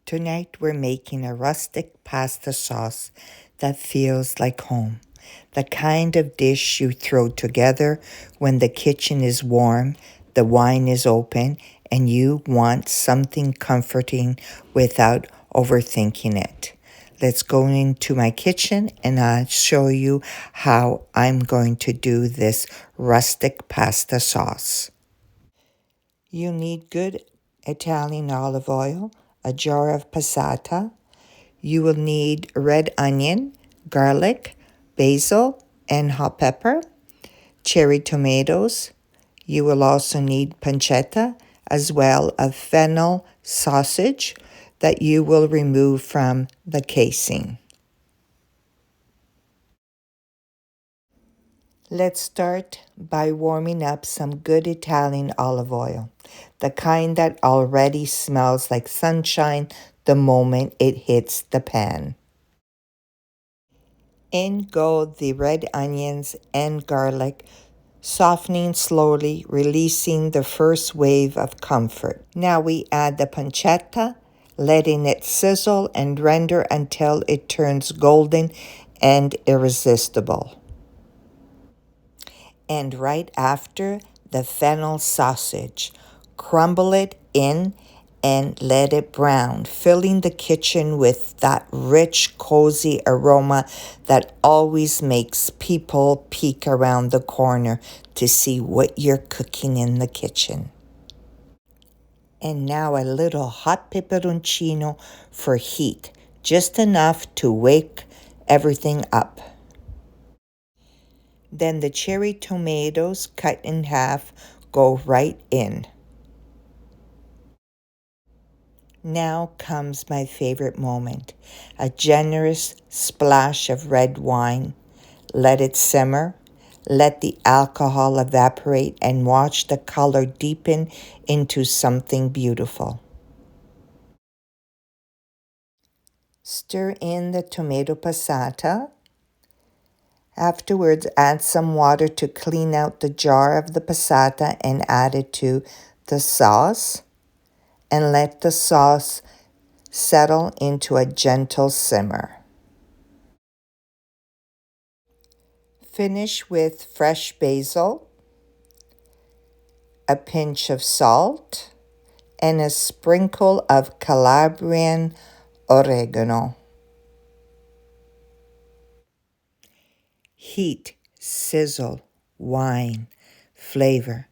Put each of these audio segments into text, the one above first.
Tonight we're making a rustic pasta sauce that feels like home. The kind of dish you throw together when the kitchen is warm, the wine is open, and you want something comforting without overthinking it. Let's go into my kitchen and I'll show you how I'm going to do this rustic pasta sauce. You need good Italian olive oil, a jar of passata. You will need red onion, garlic, basil, and hot pepper, cherry tomatoes. You will also need pancetta, as well as fennel sausage that you will remove from the casing. Let's start by warming up some good Italian olive oil, the kind that already smells like sunshine the moment it hits the pan. In go the red onions and garlic, softening slowly, releasing the first wave of comfort. Now we add the pancetta, letting it sizzle and render until it turns golden and irresistible. And right after, the fennel sausage. Crumble it in and let it brown, filling the kitchen with that rich, cozy aroma that always makes people peek around the corner to see what you're cooking in the kitchen. And now a little hot peperoncino for heat, just enough to wake everything up. Then the cherry tomatoes cut in half go right in. Now comes my favorite moment, a generous splash of red wine. Let it simmer, let the alcohol evaporate, and watch the color deepen into something beautiful. Stir in the tomato passata. Afterwards, add some water to clean out the jar of the passata and add it to the sauce. And let the sauce settle into a gentle simmer. Finish with fresh basil, a pinch of salt, and a sprinkle of Calabrian oregano. Heat, sizzle, wine, flavor.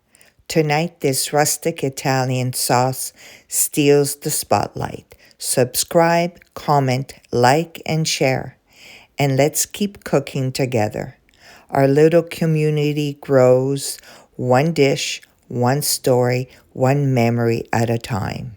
Tonight, this rustic Italian sauce steals the spotlight. Subscribe, comment, like, and share. And let's keep cooking together. Our little community grows one dish, one story, one memory at a time.